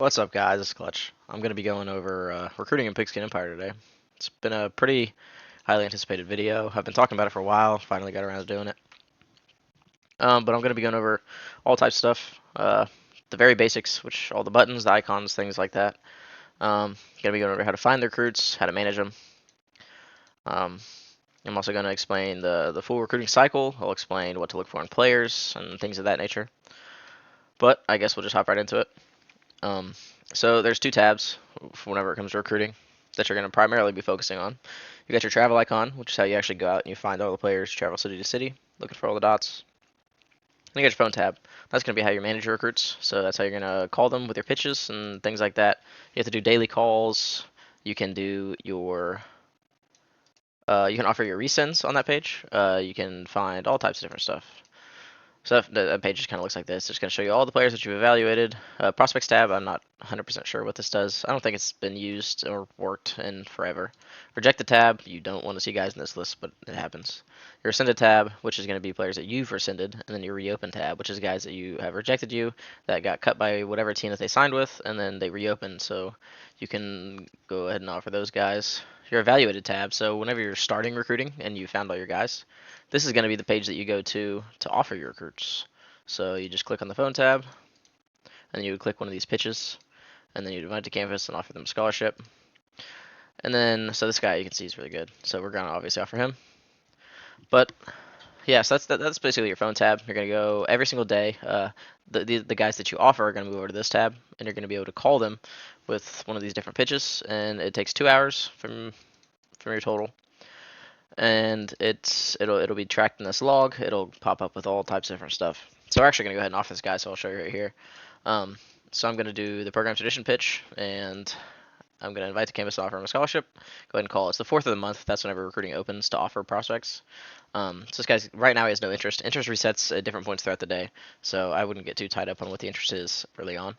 What's up, guys? It's Clutch. I'm going to be going over recruiting in Pigskin Empire today. It's been a pretty highly anticipated video. I've been talking about it for a while. Finally got around to doing it. But I'm going to be going over all types of stuff. The very basics, which all the buttons, the icons, things like that. Going to be going over how to find the recruits, how to manage them. I'm also going to explain the full recruiting cycle. I'll explain what to look for in players and things of that nature. But I guess we'll just hop right into it. So there's two tabs whenever it comes to recruiting that you're going to primarily be focusing on. You got your travel icon, which is how you actually go out and you find all the players, travel city to city, looking for all the dots. And you got your phone tab. That's going to be how you manage your recruits. So that's how you're going to call them with your pitches and things like that. You have to do daily calls. You can do your you can offer your resends on that page. You can find all types of different stuff. So that page just kind of looks like this. It's going to show you all the players that you've evaluated. Prospects tab, I'm not 100% sure what this does. I don't think it's been used or worked in forever. Rejected tab, you don't want to see guys in this list, but it happens. Your rescinded tab, which is going to be players that you've rescinded, and then your reopen tab, which is guys that you have rejected you, that got cut by whatever team that they signed with, and then they reopened, so you can go ahead and offer those guys. Your evaluated tab, so whenever you're starting recruiting and you found all your guys, this is going to be the page that you go to offer your recruits. So you just click on the phone tab, and you click one of these pitches, and then you invite to campus and offer them a scholarship. And then, so this guy you can see is really good. So we're going to obviously offer him. But yeah, so that's basically your phone tab. You're going to go every single day. The guys that you offer are going to move over to this tab, and you're going to be able to call them with one of these different pitches. And it takes 2 hours from your total. And it'll be tracked in this log. It'll pop up with all types of different stuff. So we're actually gonna go ahead and offer this guy. So I'll show you right here. So I'm gonna do the program tradition pitch, and I'm gonna invite the campus to offer him a scholarship. Go ahead and call. It's the 4th of the month. That's whenever recruiting opens to offer prospects. So this guy's right now he has no interest. Interest resets at different points throughout the day. So I wouldn't get too tied up on what the interest is early on.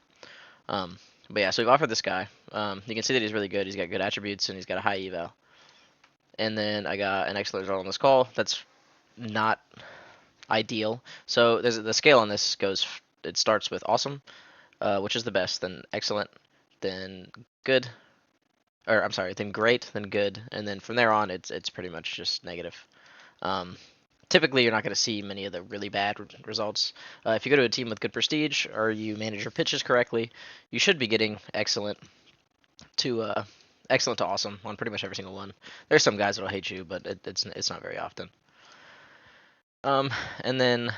But yeah, so we've offered this guy. You can see that he's really good. He's got good attributes and he's got a high eval. And then I got an excellent result on this call. That's not ideal. So there's the scale on this goes. It starts with awesome, which is the best, then excellent, then good, or I'm sorry, then great, then good, and then from there on, it's pretty much just negative. Typically, you're not going to see many of the really bad results. If you go to a team with good prestige or you manage your pitches correctly, you should be getting excellent to awesome on pretty much every single one. There's some guys that'll hate you, but it's not very often. And then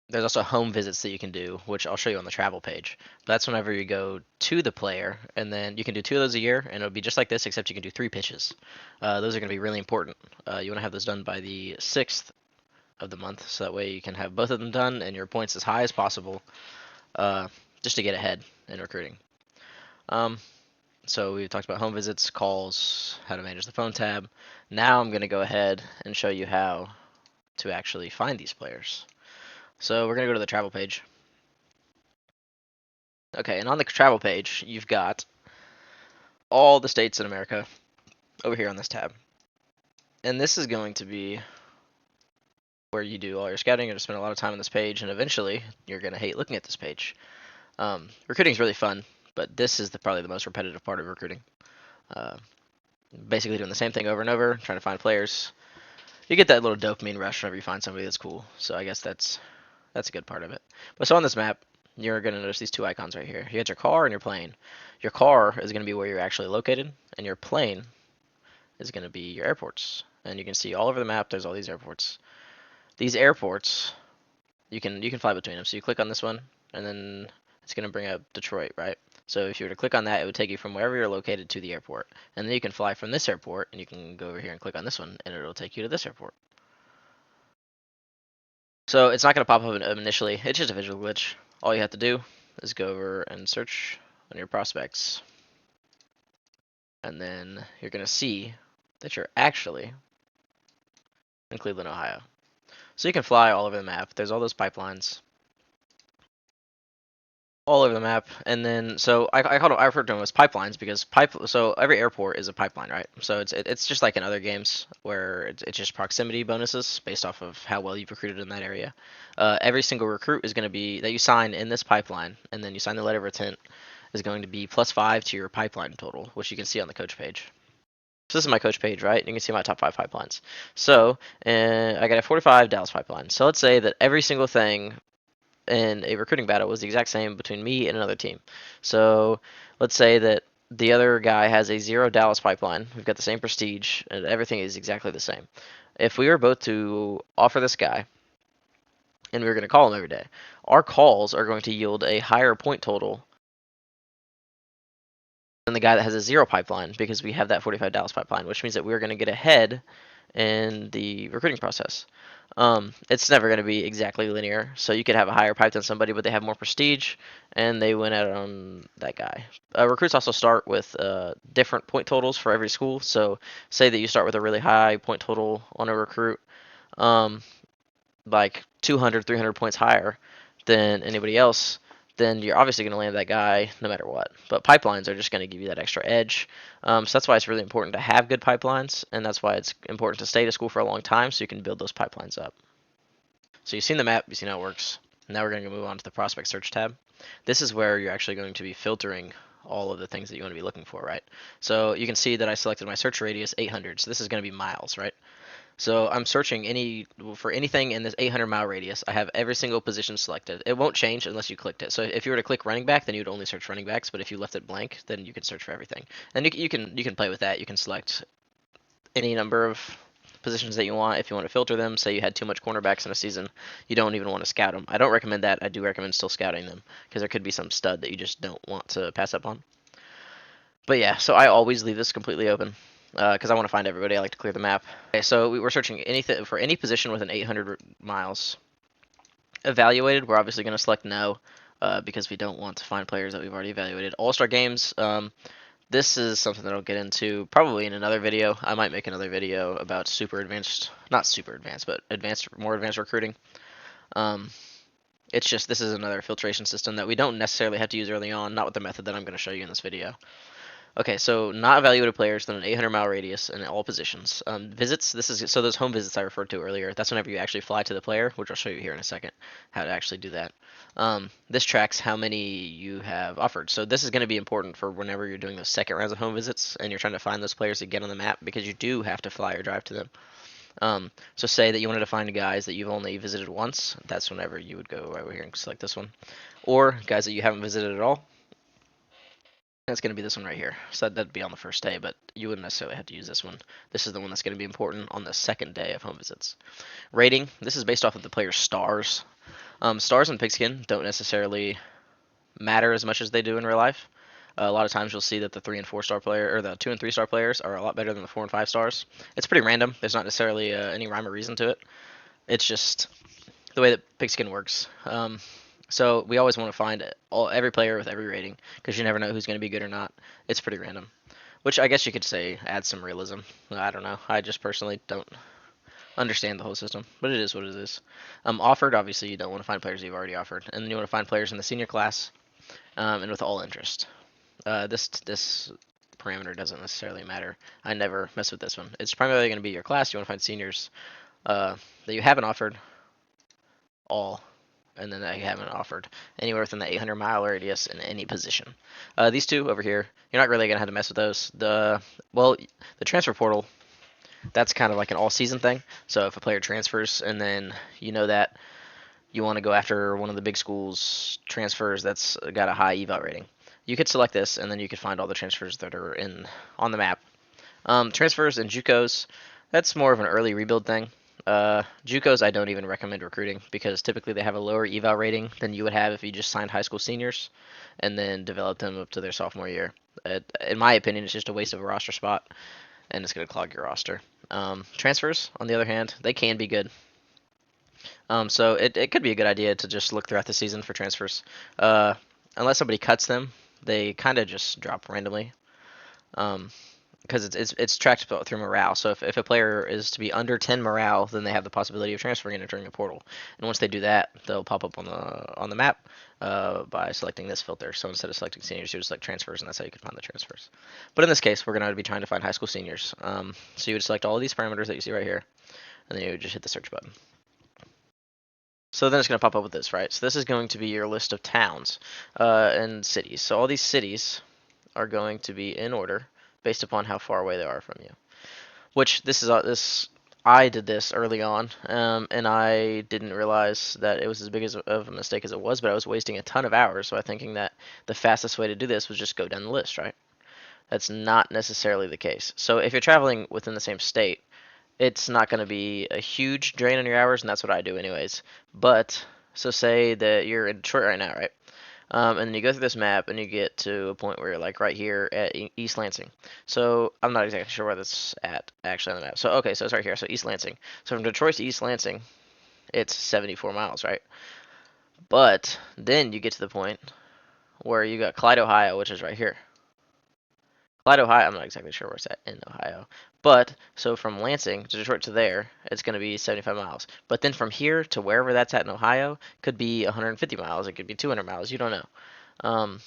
there's also home visits that you can do, which I'll show you on the travel page. But that's whenever you go to the player, and then you can do 2 of those a year, and it'll be just like this, except you can do 3 pitches. Those are going to be really important. You want to have those done by the 6th of the month, so that way you can have both of them done and your points as high as possible, just to get ahead in recruiting. So we talked about home visits, calls, how to manage the phone tab. Now I'm going to go ahead and show you how to actually find these players. So we're going to go to the travel page. Okay, and on the travel page, you've got all the states in America over here on this tab. And this is going to be where you do all your scouting. You're going to spend a lot of time on this page, and eventually you're going to hate looking at this page. Recruiting is really fun, but this is probably the most repetitive part of recruiting. Basically doing the same thing over and over, trying to find players. You get that little dopamine rush whenever you find somebody that's cool. So I guess that's a good part of it. But so on this map, you're going to notice these 2 icons right here. You got your car and your plane. Your car is going to be where you're actually located, and your plane is going to be your airports. And you can see all over the map, there's all these airports. These airports, you can fly between them. So you click on this one, and then it's going to bring up Detroit, right? So if you were to click on that, it would take you from wherever you're located to the airport. And then you can fly from this airport, and you can go over here and click on this one, and it'll take you to this airport. So it's not going to pop up initially. It's just a visual glitch. All you have to do is go over and search on your prospects. And then you're going to see that you're actually in Cleveland, Ohio. So you can fly all over the map. There's all those pipelines all over the map. And then, so I refer to them as pipelines because so every airport is a pipeline, right? So it's just like in other games where it's just proximity bonuses based off of how well you've recruited in that area. Every single recruit is going to be that you sign in this pipeline, and then you sign the letter of intent, is going to be +5 to your pipeline total, which you can see on the coach page. So this is my coach page, right? You can see my top 5 pipelines. So I got a 45 Dallas pipeline. So let's say that every single thing in a recruiting battle was the exact same between me and another team. So let's say that the other guy has a 0 Dallas pipeline. We've got the same prestige, and everything is exactly the same. If we were both to offer this guy, and we were going to call him every day, our calls are going to yield a higher point total than the guy that has a 0 pipeline because we have that 45 Dallas pipeline, which means that we're going to get ahead in the recruiting process. It's never going to be exactly linear, so you could have a higher pipe than somebody, but they have more prestige, and they win out on that guy. Recruits also start with different point totals for every school. So say that you start with a really high point total on a recruit, um, like 200, 300 points higher than anybody else, then you're obviously going to land that guy no matter what. But pipelines are just going to give you that extra edge. So that's why it's really important to have good pipelines, and that's why it's important to stay to school for a long time so you can build those pipelines up. So you've seen the map, you've seen how it works. Now we're going to move on to the prospect search tab. This is where you're actually going to be filtering all of the things that you want to be looking for, right? So you can see that I selected my search radius 800. So this is going to be miles, right? So I'm searching for anything in this 800-mile radius. I have every single position selected. It won't change unless you clicked it. So if you were to click running back, then you'd only search running backs. But if you left it blank, then you can search for everything. And you can play with that. You can select any number of positions that you want. If you want to filter them, say you had too much cornerbacks in a season, you don't even want to scout them. I don't recommend that. I do recommend still scouting them because there could be some stud that you just don't want to pass up on. But yeah, so I always leave this completely open because I want to find everybody. I like to clear the map. Okay, so we were searching anything for any position within 800 miles. Evaluated, we're obviously going to select no because we don't want to find players that we've already evaluated. All-star games, this is something that I'll get into probably in another video. I might make another video about super advanced, not super advanced, but more advanced recruiting. It's just this is another filtration system that we don't necessarily have to use early on, not with the method that I'm going to show you in this video. Okay, so not evaluated players within an 800-mile radius in all positions. Visits, so those home visits I referred to earlier. That's whenever you actually fly to the player, which I'll show you here in a second, how to actually do that. This tracks how many you have offered. So this is going to be important for whenever you're doing those second rounds of home visits and you're trying to find those players to get on the map because you do have to fly or drive to them. So say that you wanted to find guys that you've only visited once. That's whenever you would go right over here and select this one. Or guys that you haven't visited at all. That's going to be this one right here. So that'd be on the first day, but you wouldn't necessarily have to use this one. This is the one that's going to be important on the second day of home visits. Rating, this is based off of the player's stars. Stars in Pigskin don't necessarily matter as much as they do in real life. A lot of times you'll see that the 3 and 4 star player, or the 2 and 3 star players are a lot better than the 4 and 5 stars. It's pretty random. There's not necessarily any rhyme or reason to it. It's just the way that Pigskin works. So we always want to find every player with every rating because you never know who's going to be good or not. It's pretty random, which I guess you could say adds some realism. I don't know. I just personally don't understand the whole system, but it is what it is. Offered, obviously, you don't want to find players you've already offered, and then you want to find players in the senior class and with all interest. This parameter doesn't necessarily matter. I never mess with this one. It's primarily going to be your class. You want to find seniors that you haven't offered all, and then that you haven't offered anywhere within the 800-mile radius in any position. These two over here, you're not really going to have to mess with those. The transfer portal, that's kind of like an all-season thing. So if a player transfers and then you know that you want to go after one of the big schools transfers that's got a high eval rating, you could select this, and then you could find all the transfers that are on the map. Transfers and JUCOs, that's more of an early rebuild thing. JUCOs I don't even recommend recruiting because typically they have a lower eval rating than you would have if you just signed high school seniors and then developed them up to their sophomore year. In my opinion, it's just a waste of a roster spot and it's going to clog your roster. Transfers, on the other hand, they can be good. So it could be a good idea to just look throughout the season for transfers. Unless somebody cuts them, they kind of just drop randomly. Because it's tracked through morale. So if a player is to be under 10 morale, then they have the possibility of transferring and entering a portal. And once they do that, they'll pop up on the map by selecting this filter. So instead of selecting seniors, you would select transfers, and that's how you can find the transfers. But in this case, we're going to be trying to find high school seniors. So you would select all of these parameters that you see right here, and then you would just hit the search button. So then it's going to pop up with this, right? So this is going to be your list of towns and cities. So all these cities are going to be in order based upon how far away they are from you. Which this I did this early on, and I didn't realize that it was as big of a mistake as it was. But I was wasting a ton of hours by thinking that the fastest way to do this was just go down the list, right? That's not necessarily the case. So if you're traveling within the same state, it's not going to be a huge drain on your hours, and that's what I do anyways. But so say that you're in Detroit right now, right? And then you go through this map and you get to a point where you're like right here at East Lansing. So I'm not exactly sure where that's at actually on the map. So okay, so it's right here. So East Lansing. So from Detroit to East Lansing, it's 74 miles, right? But then you get to the point where you got Clyde, Ohio, which is right here. Clyde, Ohio, I'm not exactly sure where it's at in Ohio. But, so from Lansing to Detroit to there, it's going to be 75 miles. But then from here to wherever that's at in Ohio, could be 150 miles. It could be 200 miles. You don't know. Um,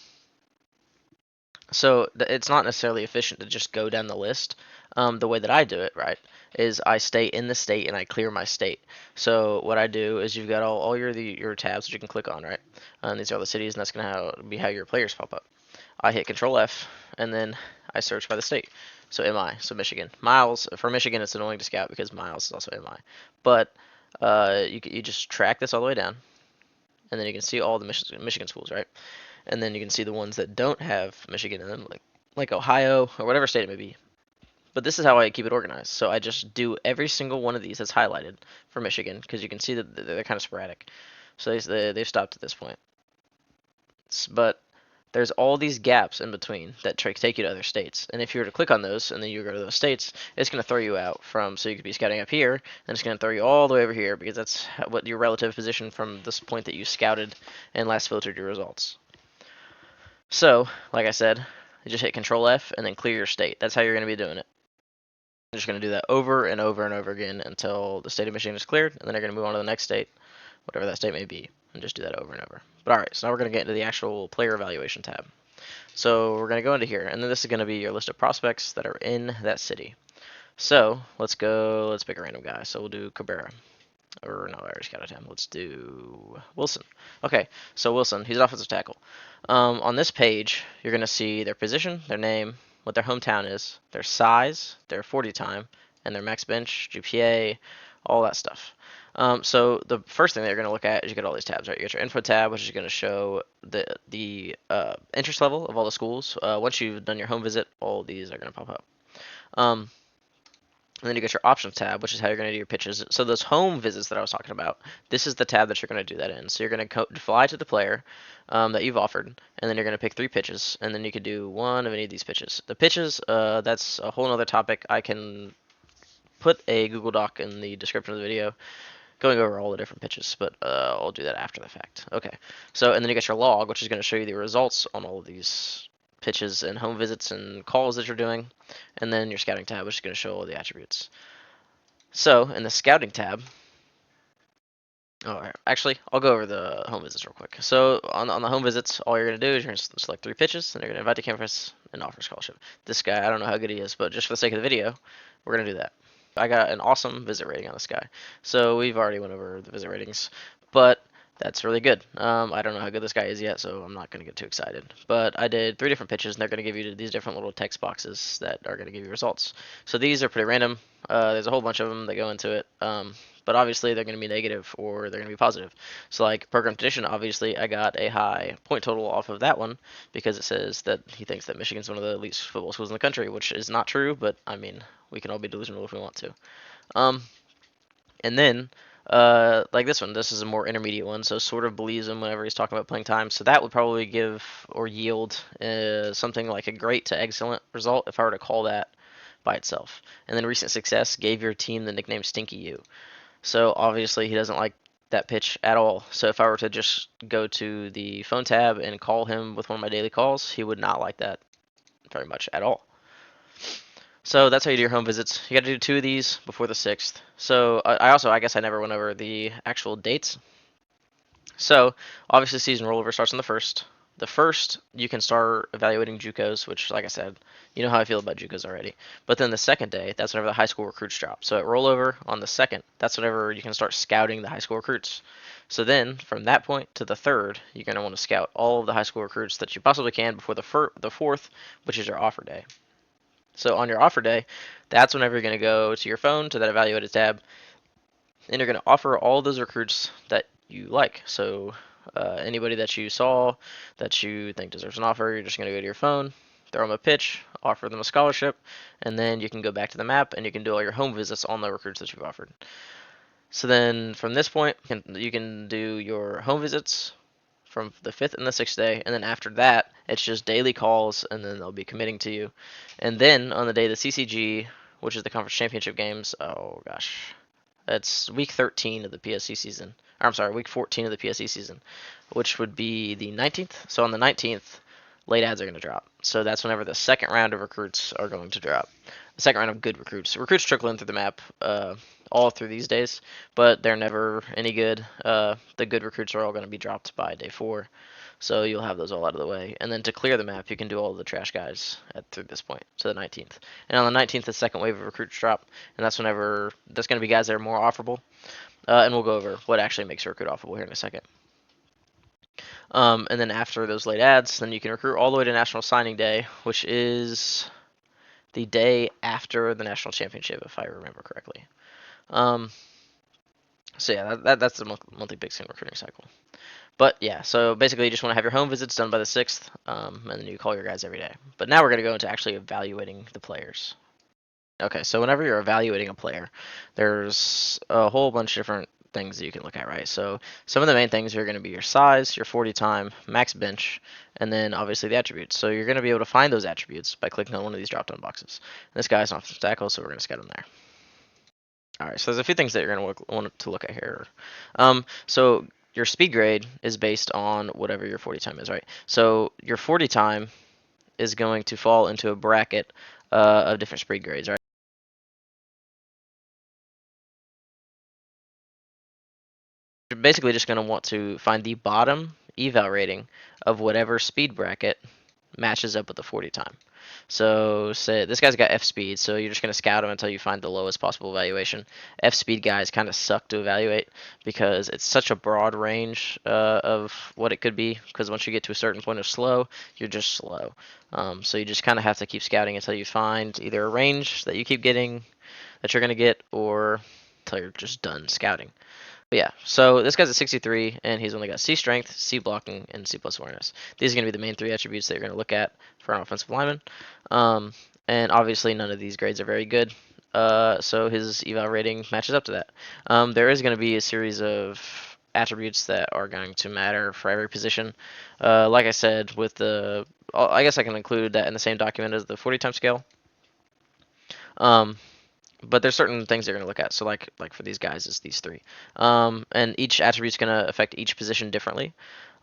so it's not necessarily efficient to just go down the list. The way that I do it, right, is I stay in the state and I clear my state. So what I do is you've got all your tabs that you can click on, right? And these are all the cities, and that's going to be how your players pop up. I hit Control F, and then I search by the state. So MI, so Michigan. Miles, for Michigan, it's annoying to scout because Miles is also MI. But you just track this all the way down, and then you can see all the Michigan schools, right? And then you can see the ones that don't have Michigan in them, like Ohio or whatever state it may be. But this is how I keep it organized. So I just do every single one of these that's highlighted for Michigan because you can see that they're kind of sporadic. So they've stopped at this point. But there's all these gaps in between that take you to other states. And if you were to click on those and then you go to those states, it's going to throw you out from, so you could be scouting up here, and it's going to throw you all the way over here because that's what your relative position from this point that you scouted and last filtered your results. So, like I said, you just hit Control F and then clear your state. That's how you're going to be doing it. You're just going to do that over and over and over again until the state of Michigan is cleared, and then you're going to move on to the next state, whatever that state may be, and just do that over and over. But alright, so now we're going to get into the actual player evaluation tab. So we're going to go into here, and then this is going to be your list of prospects that are in that city. So let's pick a random guy. So we'll do Cabrera. Or no, I already scouted him. Let's do Wilson. Okay, so Wilson, he's an offensive tackle. On this page, you're going to see their position, their name, what their hometown is, their size, their 40 time, and their max bench, GPA, all that stuff. So the first thing that you're going to look at is you get all these tabs, right? You get your info tab, which is going to show the interest level of all the schools. Once you've done your home visit, all these are going to pop up. And then you get your options tab, which is how you're going to do your pitches. So those home visits that I was talking about, this is the tab that you're going to do that in. So you're going to fly to the player that you've offered, and then you're going to pick 3 pitches, and then you could do one of any of these pitches. The pitches, that's a whole other topic. I can put a Google Doc in the description of the video going over all the different pitches, but I'll do that after the fact. Okay, so and then you get your log, which is going to show you the results on all of these pitches and home visits and calls that you're doing, and then your scouting tab, which is going to show all the attributes. So in the scouting tab, actually, I'll go over the home visits real quick. So on the home visits, all you're going to do is you're going to select 3 pitches, and you're going to invite to campus and offer scholarship. This guy, I don't know how good he is, but just for the sake of the video, we're going to do that. I got an awesome visit rating on this guy. So we've already went over the visit ratings, but that's really good. I don't know how good this guy is yet, so I'm not going to get too excited. But I did 3 different pitches, and they're going to give you these different little text boxes that are going to give you results. So these are pretty random. There's a whole bunch of them that go into it. But obviously they're going to be negative or they're going to be positive. So like program condition, obviously I got a high point total off of that one because it says that he thinks that Michigan's one of the elite football schools in the country, which is not true, but I mean, we can all be delusional if we want to. And then, like this one, this is a more intermediate one, so sort of believes him whenever he's talking about playing time. So that would probably give or yield something like a great to excellent result if I were to call that by itself. And then recent success gave your team the nickname Stinky U. So obviously he doesn't like that pitch at all. So if I were to just go to the phone tab and call him with one of my daily calls, he would not like that very much at all. So that's how you do your home visits. You got to do 2 of these before the 6th. So I guess I never went over the actual dates. So obviously season rollover starts on the 1st. The first, you can start evaluating JUCOs, which, like I said, you know how I feel about JUCOs already. But then the second day, that's whenever the high school recruits drop. So at rollover on the second, that's whenever you can start scouting the high school recruits. So then, from that point to the third, you're going to want to scout all of the high school recruits that you possibly can before the fourth, which is your offer day. So on your offer day, that's whenever you're going to go to your phone to that evaluated tab, and you're going to offer all those recruits that you like. So anybody that you saw that you think deserves an offer, you're just going to go to your phone, throw them a pitch, offer them a scholarship, and then you can go back to the map and you can do all your home visits on the recruits that you've offered. So then from this point, you can do your home visits from the 5th and the 6th day, and then after that, it's just daily calls, and then they'll be committing to you. And then on the day of the CCG, which is the Conference Championship games, oh gosh, it's week 13 of the PSC season. Or, I'm sorry, week 14 of the PSC season, which would be the 19th. So on the 19th, late ads are going to drop. So that's whenever the second round of recruits are going to drop. The second round of good recruits. Recruits trickle in through the map all through these days, but they're never any good. The good recruits are all going to be dropped by day 4. So you'll have those all out of the way. And then to clear the map, you can do all the trash guys through this point, to the 19th. And on the 19th, the second wave of recruits drop, and that's whenever that's going to be guys that are more offerable. And we'll go over what actually makes a recruit offerable here in a second. And then after those late ads, then you can recruit all the way to National Signing Day, which is the day after the National Championship, if I remember correctly. So yeah, that's the monthly Pigskin recruiting cycle. But yeah, so basically you just want to have your home visits done by the 6th, and then you call your guys every day. But now we're going to go into actually evaluating the players. Okay, so whenever you're evaluating a player, there's a whole bunch of different things that you can look at, right? So some of the main things are going to be your size, your 40 time, max bench, and then obviously the attributes. So you're going to be able to find those attributes by clicking on one of these drop-down boxes. And this guy's an offensive tackle, so we're going to scout him there. All right, so there's a few things that you're going to want to look at here. So your speed grade is based on whatever your 40 time is, right? So your 40 time is going to fall into a bracket of different speed grades, right? You're basically just going to want to find the bottom eval rating of whatever speed bracket matches up with the 40 time. So say this guy's got F speed, so you're just going to scout him until you find the lowest possible evaluation. F speed guys kind of suck to evaluate because it's such a broad range of what it could be, because once you get to a certain point of slow, you're just slow. So you just kind of have to keep scouting until you find either a range that you keep getting that you're going to get, or until you're just done scouting. But yeah, so this guy's a 63, and he's only got C strength, C blocking, and C plus awareness. These are going to be the main 3 attributes that you're going to look at for an offensive lineman. And obviously, none of these grades are very good, so his eval rating matches up to that. There is going to be a series of attributes that are going to matter for every position. Like I said, with the, I guess I can include that in the same document as the 40 time scale. But there's certain things you're going to look at. So like for these guys, it's these 3. And each attribute is going to affect each position differently.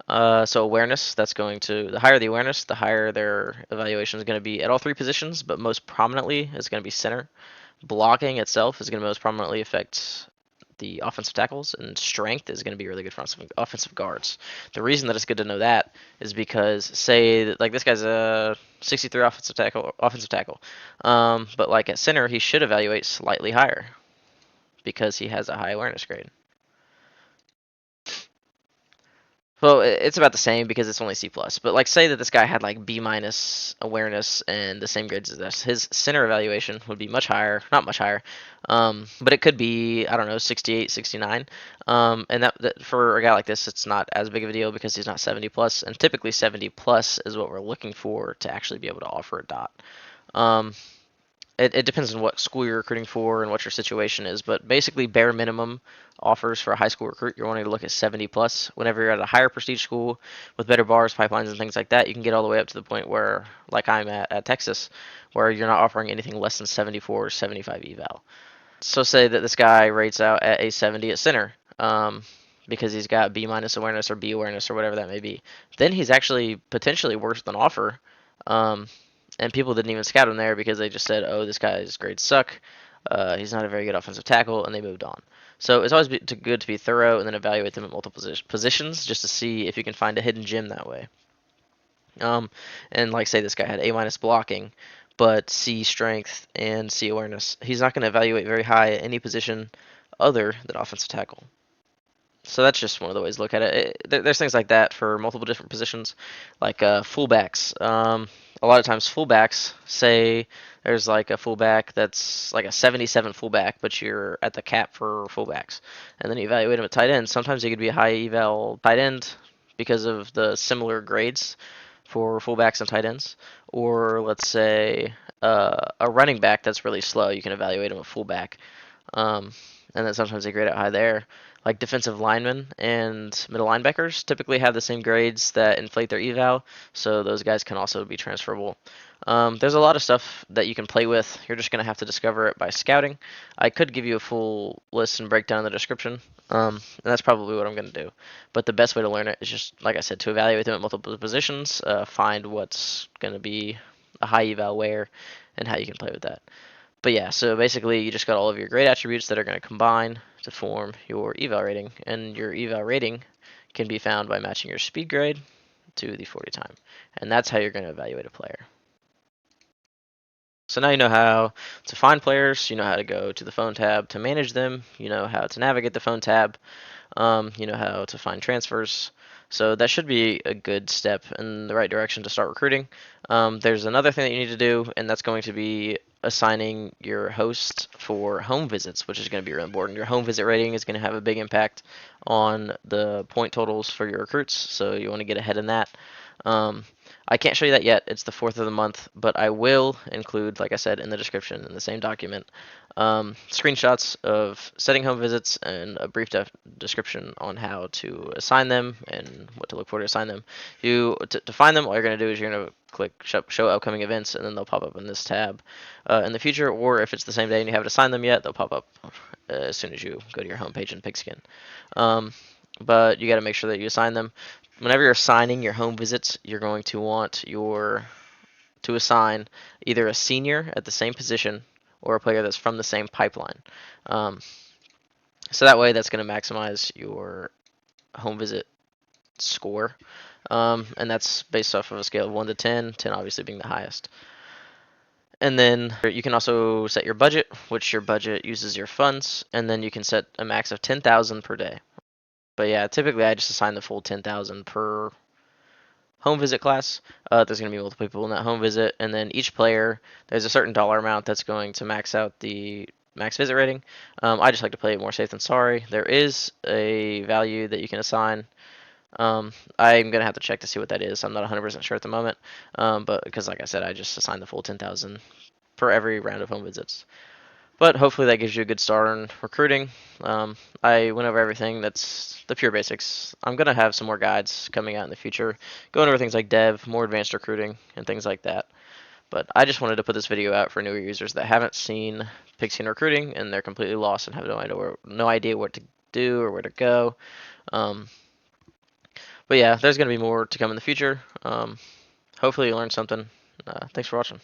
So awareness, that's going to, the higher the awareness, the higher their evaluation is going to be at all 3 positions, but most prominently is going to be center. Blocking itself is going to most prominently affect the offensive tackles, and strength is going to be really good for offensive guards. The reason that it's good to know that is because, say, that, like this guy's a 63 offensive tackle, but like at center, he should evaluate slightly higher because he has a high awareness grade. Well, it's about the same because it's only C plus. But like, say that this guy had like B minus awareness and the same grades as this, his center evaluation would be much higher, not much higher, but it could be, I don't know, 68, 69. And that for a guy like this, it's not as big of a deal because he's not 70 plus, and typically 70 plus is what we're looking for to actually be able to offer a dot. It depends on what school you're recruiting for and what your situation is, but basically bare minimum offers for a high school recruit, you're wanting to look at 70 plus. Whenever you're at a higher prestige school with better bars, pipelines, and things like that, you can get all the way up to the point where, like I'm at Texas, where you're not offering anything less than 74 or 75 eval. So say that this guy rates out at a 70 at center, because he's got B minus awareness or B awareness or whatever that may be. Then he's actually potentially worse than offer. And people didn't even scout him there because they just said, oh, this guy's grades suck. He's not a very good offensive tackle, and they moved on. So it's always good to be thorough and then evaluate them at multiple positions just to see if you can find a hidden gem that way. And like say this guy had A minus blocking, but C strength and C awareness. He's not going to evaluate very high at any position other than offensive tackle. So that's just one of the ways to look at it. There's things like that for multiple different positions, like fullbacks. A lot of times fullbacks, say there's like a fullback that's like a 77 fullback, but you're at the cap for fullbacks, and then you evaluate him at tight end. Sometimes he could be a high eval tight end because of the similar grades for fullbacks and tight ends. Or let's say a running back that's really slow, you can evaluate him at fullback. Um, and then sometimes they grade out high there. Like defensive linemen and middle linebackers typically have the same grades that inflate their eval, so those guys can also be transferable. There's a lot of stuff that you can play with. You're just going to have to discover it by scouting. I could give you a full list and breakdown in the description, and that's probably what I'm going to do. But the best way to learn it is just, like I said, to evaluate them at multiple positions, find what's going to be a high eval where, and how you can play with that. But yeah, so basically you just got all of your grade attributes that are going to combine to form your eval rating, and your eval rating can be found by matching your speed grade to the 40 time, and that's how you're going to evaluate a player. So now you know how to find players, you know how to go to the phone tab to manage them, you know how to navigate the phone tab, you know how to find transfers. So that should be a good step in the right direction to start recruiting. There's another thing that you need to do, and that's going to be assigning your host for home visits, which is going to be really important. Your home visit rating is going to have a big impact on the point totals for your recruits, so you want to get ahead in that. Um, I can't show you that yet. It's the 4th of the month, but I will include, like I said, in the description in the same document, screenshots of setting home visits and a brief description on how to assign them and what to look for to assign them. To find them, all you're going to do is you're going to click show upcoming events, and then they'll pop up in this tab in the future. Or if it's the same day and you haven't assigned them yet, they'll pop up as soon as you go to your homepage in Pigskin. But you got to make sure that you assign them. Whenever you're assigning your home visits, you're going to want to assign either a senior at the same position or a player that's from the same pipeline. Um, so that way, that's going to maximize your home visit score. And that's based off of a scale of 1 to 10, 10 obviously being the highest. And then you can also set your budget, which your budget uses your funds, and then you can set a max of 10,000 per day. But yeah, typically I just assign the full 10,000 per home visit class. There's going to be multiple people in that home visit, and then each player, there's a certain dollar amount that's going to max out the max visit rating. I just like to play it more safe than sorry. There is a value that you can assign. I'm gonna have to check to see what that is. I'm not 100% sure at the moment, but because like I said, I just assigned the full 10,000 per every round of home visits. But hopefully that gives you a good start on recruiting. I went over everything. That's the pure basics. I'm going to have some more guides coming out in the future, going over things like dev, more advanced recruiting, and things like that. But I just wanted to put this video out for newer users that haven't seen Pigskin recruiting and they're completely lost and have no idea what to do or where to go. Um, but yeah, there's going to be more to come in the future. Hopefully you learned something. Thanks for watching.